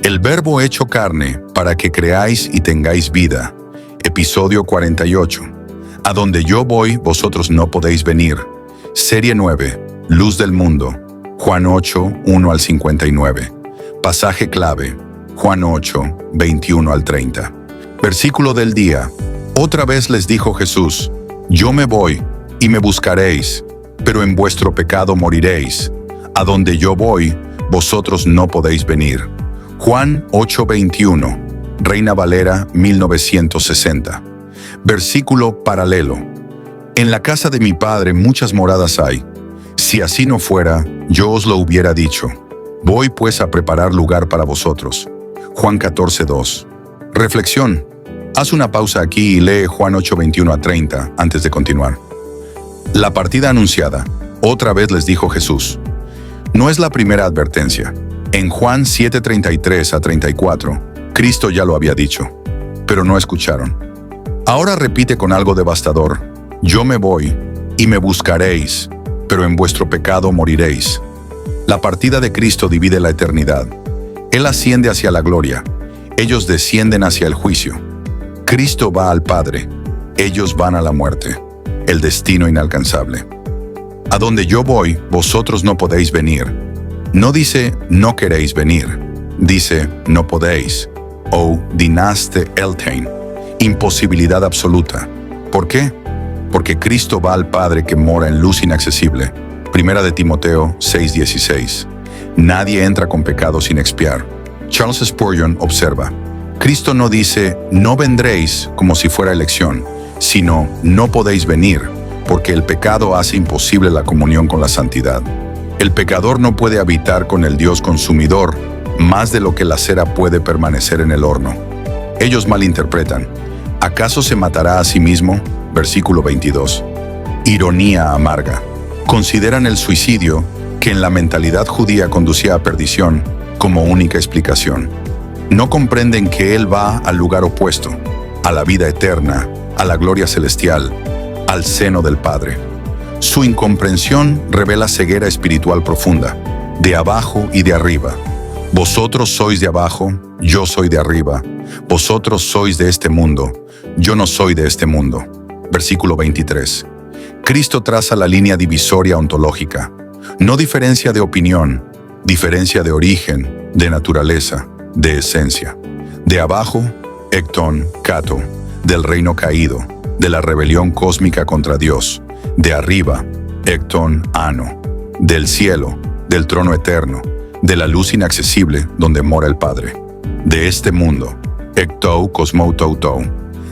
El Verbo hecho carne, para que creáis y tengáis vida. Episodio 48. A donde yo voy, vosotros no podéis venir. Serie 9. Luz del mundo. Juan 8, 1 al 59. Pasaje clave. Juan 8, 21 al 30. Versículo del día. Otra vez les dijo Jesús: Yo me voy, y me buscaréis, pero en vuestro pecado moriréis. A donde yo voy, vosotros no podéis venir. Juan 8:21, Reina Valera 1960. Versículo paralelo. En la casa de mi Padre muchas moradas hay. Si así no fuera, yo os lo hubiera dicho. Voy pues a preparar lugar para vosotros. Juan 14:2. Reflexión. Haz una pausa aquí y lee Juan 8:21 a 30 antes de continuar. La partida anunciada. Otra vez les dijo Jesús. No es la primera advertencia. En Juan 7:33 a 34, Cristo ya lo había dicho, pero no escucharon. Ahora repite con algo devastador: Yo me voy, y me buscaréis, pero en vuestro pecado moriréis. La partida de Cristo divide la eternidad. Él asciende hacia la gloria. Ellos descienden hacia el juicio. Cristo va al Padre. Ellos van a la muerte. El destino inalcanzable. A donde yo voy, vosotros no podéis venir. No dice, no queréis venir. Dice, no podéis. O dinaste eltein. Imposibilidad absoluta. ¿Por qué? Porque Cristo va al Padre que mora en luz inaccesible. Primera de Timoteo 6:16. Nadie entra con pecado sin expiar. Charles Spurgeon observa: Cristo no dice, no vendréis como si fuera elección, sino, no podéis venir, porque el pecado hace imposible la comunión con la santidad. El pecador no puede habitar con el Dios consumidor, más de lo que la cera puede permanecer en el horno. Ellos malinterpretan. ¿Acaso se matará a sí mismo? Versículo 22. Ironía amarga. Consideran el suicidio, que en la mentalidad judía conducía a perdición, como única explicación. No comprenden que Él va al lugar opuesto, a la vida eterna, a la gloria celestial, al seno del Padre. Su incomprensión revela ceguera espiritual profunda, de abajo y de arriba. Vosotros sois de abajo, yo soy de arriba. Vosotros sois de este mundo, yo no soy de este mundo. Versículo 23. Cristo traza la línea divisoria ontológica. No diferencia de opinión, diferencia de origen, de naturaleza, de esencia. De abajo, ectón, cato, del reino caído, de la rebelión cósmica contra Dios. De arriba, ectón, ano, del cielo, del trono eterno, de la luz inaccesible donde mora el Padre. De este mundo, ectou, cosmoutou,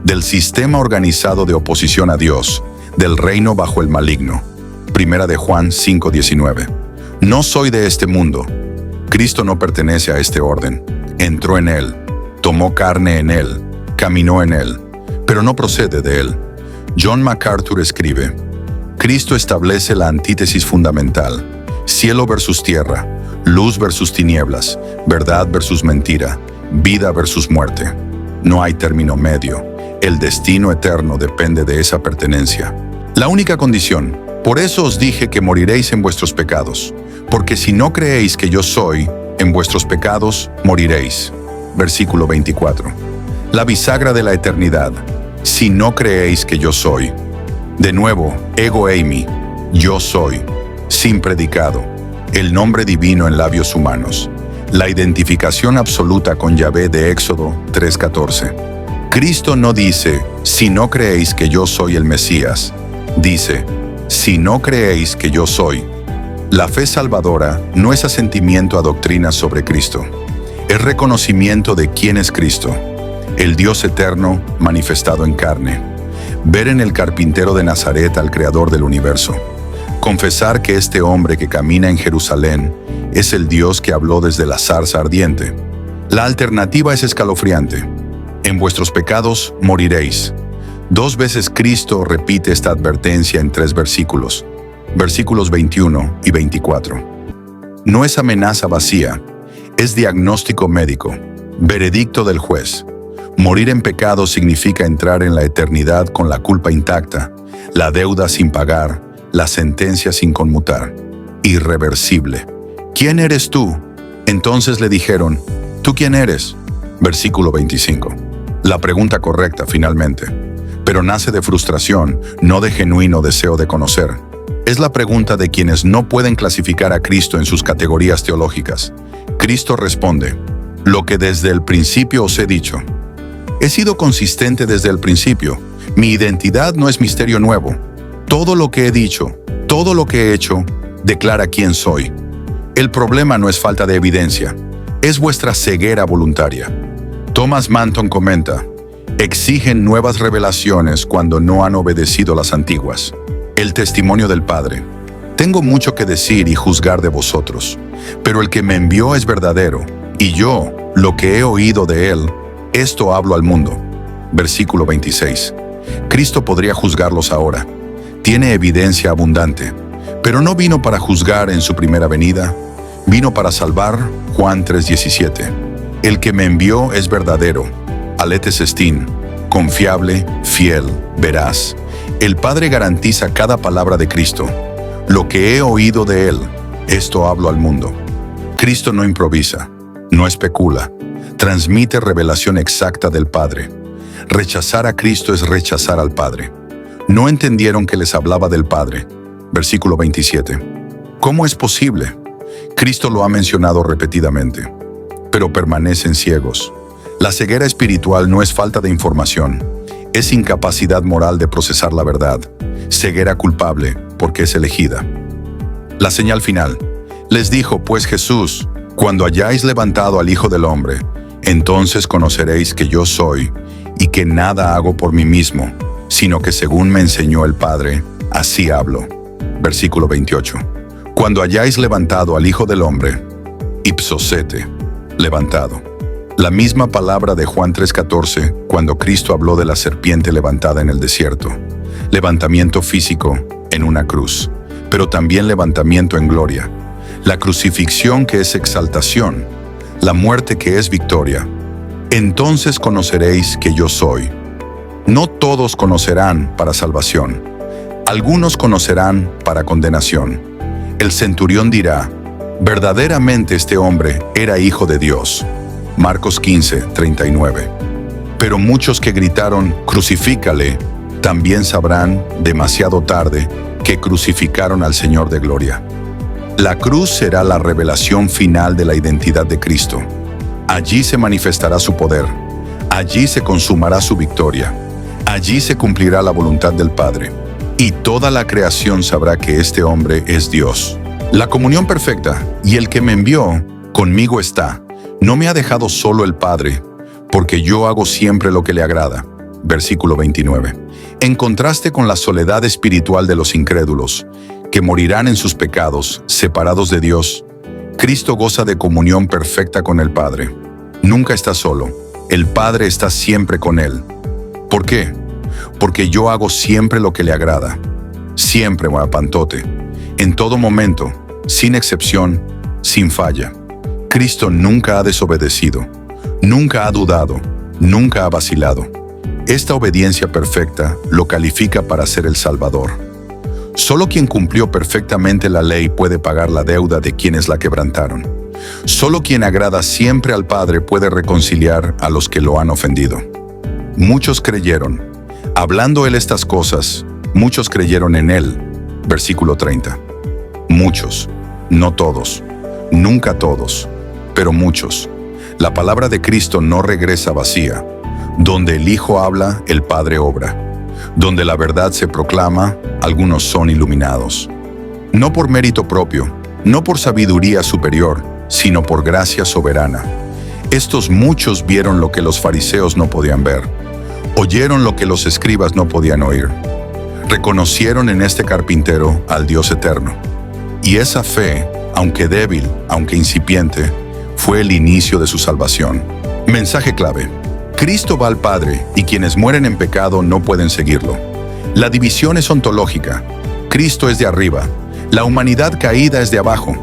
del sistema organizado de oposición a Dios, del reino bajo el maligno. Primera de Juan 5:19. No soy de este mundo. Cristo no pertenece a este orden. Entró en él, tomó carne en él, caminó en él, pero no procede de él. John MacArthur escribe: Cristo establece la antítesis fundamental: cielo versus tierra, luz versus tinieblas, verdad versus mentira, vida versus muerte. No hay término medio. El destino eterno depende de esa pertenencia. La única condición: por eso os dije que moriréis en vuestros pecados, porque si no creéis que yo soy, en vuestros pecados moriréis. Versículo 24. La bisagra de la eternidad: si no creéis que yo soy. De nuevo, ego eimi, yo soy, sin predicado, el nombre divino en labios humanos, la identificación absoluta con Yahvé de Éxodo 3:14. Cristo no dice, si no creéis que yo soy el Mesías, dice, si no creéis que yo soy. La fe salvadora no es asentimiento a doctrinas sobre Cristo, es reconocimiento de quién es Cristo, el Dios eterno manifestado en carne. Ver en el carpintero de Nazaret al Creador del universo. Confesar que este hombre que camina en Jerusalén es el Dios que habló desde la zarza ardiente. La alternativa es escalofriante. En vuestros pecados moriréis. 2 veces Cristo repite esta advertencia en 3 versículos. Versículos 21 y 24. No es amenaza vacía, es diagnóstico médico, veredicto del juez. Morir en pecado significa entrar en la eternidad con la culpa intacta, la deuda sin pagar, la sentencia sin conmutar. Irreversible. ¿Quién eres tú? Entonces le dijeron, ¿Tú quién eres? Versículo 25. La pregunta correcta, finalmente, pero nace de frustración, no de genuino deseo de conocer. Es la pregunta de quienes no pueden clasificar a Cristo en sus categorías teológicas. Cristo responde: lo que desde el principio os he dicho. He sido consistente desde el principio. Mi identidad no es misterio nuevo. Todo lo que he dicho, todo lo que he hecho, declara quién soy. El problema no es falta de evidencia, es vuestra ceguera voluntaria. Thomas Manton comenta: exigen nuevas revelaciones cuando no han obedecido las antiguas. El testimonio del Padre. Tengo mucho que decir y juzgar de vosotros, pero el que me envió es verdadero, y yo, lo que he oído de él, esto hablo al mundo. Versículo 26. Cristo podría juzgarlos ahora. Tiene evidencia abundante, pero no vino para juzgar en su primera venida, vino para salvar. Juan 3:17. El que me envió es verdadero, aletes estin, confiable, fiel, veraz. El Padre garantiza cada palabra de Cristo. Lo que he oído de él, esto hablo al mundo. Cristo no improvisa, no especula, transmite revelación exacta del Padre. Rechazar a Cristo es rechazar al Padre. No entendieron que les hablaba del Padre. Versículo 27. ¿Cómo es posible? Cristo lo ha mencionado repetidamente, pero permanecen ciegos. La ceguera espiritual no es falta de información, es incapacidad moral de procesar la verdad, ceguera culpable porque es elegida. La señal final. Les dijo pues Jesús: cuando hayáis levantado al Hijo del Hombre, entonces conoceréis que yo soy, y que nada hago por mí mismo, sino que según me enseñó el Padre, así hablo. Versículo 28. Cuando hayáis levantado al Hijo del Hombre, ipsosete, levantado. La misma palabra de Juan 3:14, cuando Cristo habló de la serpiente levantada en el desierto. Levantamiento físico en una cruz, pero también levantamiento en gloria. La crucifixión que es exaltación, la muerte que es victoria. Entonces conoceréis que yo soy. No todos conocerán para salvación. Algunos conocerán para condenación. El centurión dirá: verdaderamente este hombre era hijo de Dios. Marcos 15:39. Pero muchos que gritaron: crucifícale, también sabrán, demasiado tarde, que crucificaron al Señor de gloria. La cruz será la revelación final de la identidad de Cristo. Allí se manifestará su poder. Allí se consumará su victoria. Allí se cumplirá la voluntad del Padre. Y toda la creación sabrá que este hombre es Dios. La comunión perfecta, y el que me envió, conmigo está. No me ha dejado solo el Padre, porque yo hago siempre lo que le agrada. Versículo 29. En contraste con la soledad espiritual de los incrédulos, que morirán en sus pecados, separados de Dios, Cristo goza de comunión perfecta con el Padre. Nunca está solo. El Padre está siempre con él. ¿Por qué? Porque yo hago siempre lo que le agrada. Siempre, guapantote. En todo momento, sin excepción, sin falla. Cristo nunca ha desobedecido, nunca ha dudado, nunca ha vacilado. Esta obediencia perfecta lo califica para ser el Salvador. Solo quien cumplió perfectamente la ley puede pagar la deuda de quienes la quebrantaron. Solo quien agrada siempre al Padre puede reconciliar a los que lo han ofendido. Muchos creyeron. Hablando él estas cosas, muchos creyeron en él. Versículo 30. Muchos, no todos, nunca todos, pero muchos. La palabra de Cristo no regresa vacía. Donde el Hijo habla, el Padre obra. Donde la verdad se proclama, algunos son iluminados. No por mérito propio, no por sabiduría superior, sino por gracia soberana. Estos muchos vieron lo que los fariseos no podían ver. Oyeron lo que los escribas no podían oír. Reconocieron en este carpintero al Dios eterno. Y esa fe, aunque débil, aunque incipiente, fue el inicio de su salvación. Mensaje clave. Cristo va al Padre y quienes mueren en pecado no pueden seguirlo. La división es ontológica. Cristo es de arriba. La humanidad caída es de abajo.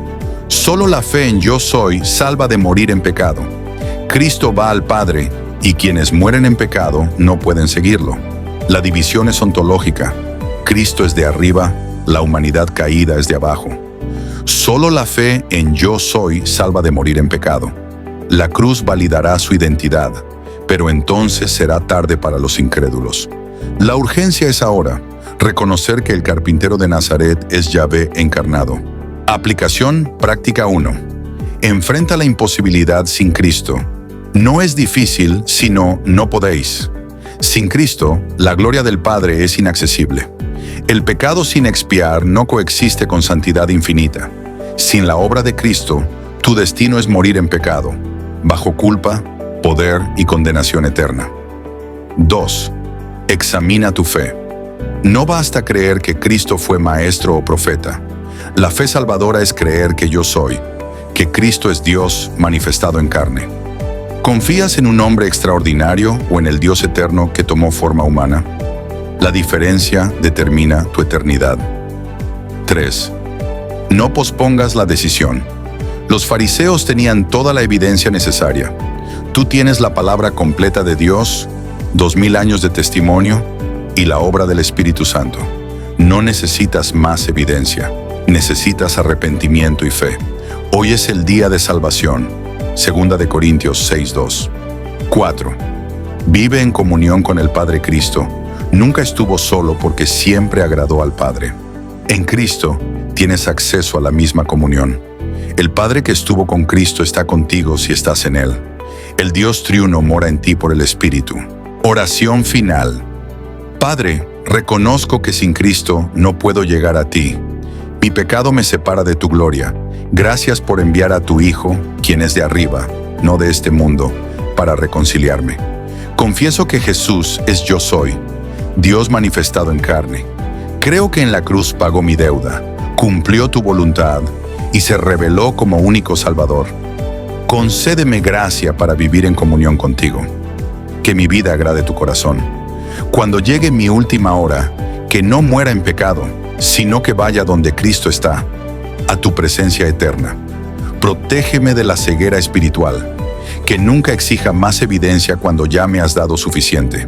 Solo la fe en yo soy salva de morir en pecado. Cristo va al Padre y quienes mueren en pecado no pueden seguirlo. La división es ontológica. Cristo es de arriba, la humanidad caída es de abajo. Solo la fe en yo soy salva de morir en pecado. La cruz validará su identidad, pero entonces será tarde para los incrédulos. La urgencia es ahora, reconocer que el carpintero de Nazaret es Yahvé encarnado. Aplicación práctica 1. Enfrenta la imposibilidad sin Cristo. No es difícil, sino no podéis. Sin Cristo, la gloria del Padre es inaccesible. El pecado sin expiar no coexiste con santidad infinita. Sin la obra de Cristo, tu destino es morir en pecado, bajo culpa, poder y condenación eterna. 2. Examina tu fe. No basta creer que Cristo fue maestro o profeta. La fe salvadora es creer que yo soy, que Cristo es Dios manifestado en carne. ¿Confías en un hombre extraordinario o en el Dios eterno que tomó forma humana? La diferencia determina tu eternidad. 3. No pospongas la decisión. Los fariseos tenían toda la evidencia necesaria. Tú tienes la palabra completa de Dios, 2000 años de testimonio y la obra del Espíritu Santo. No necesitas más evidencia, necesitas arrepentimiento y fe. Hoy es el día de salvación. 2 Corintios 6:2. 4. Vive en comunión con el Padre Cristo. Nunca estuvo solo porque siempre agradó al Padre. En Cristo tienes acceso a la misma comunión. El Padre que estuvo con Cristo está contigo si estás en Él. El Dios triuno mora en ti por el Espíritu. Oración final. Padre, reconozco que sin Cristo no puedo llegar a ti. Mi pecado me separa de tu gloria. Gracias por enviar a tu Hijo, quien es de arriba, no de este mundo, para reconciliarme. Confieso que Jesús es yo soy, Dios manifestado en carne. Creo que en la cruz pagó mi deuda, cumplió tu voluntad y se reveló como único Salvador. Concédeme gracia para vivir en comunión contigo. Que mi vida agrade tu corazón. Cuando llegue mi última hora, que no muera en pecado, sino que vaya donde Cristo está, a tu presencia eterna. Protégeme de la ceguera espiritual, que nunca exija más evidencia cuando ya me has dado suficiente.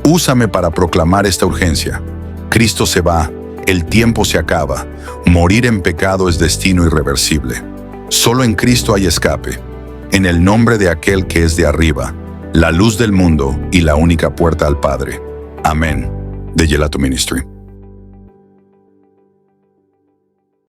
Úsame para proclamar esta urgencia. Cristo se va, el tiempo se acaba, morir en pecado es destino irreversible. Solo en Cristo hay escape, en el nombre de aquel que es de arriba, la luz del mundo y la única puerta al Padre. Amén. De Gelato Ministry.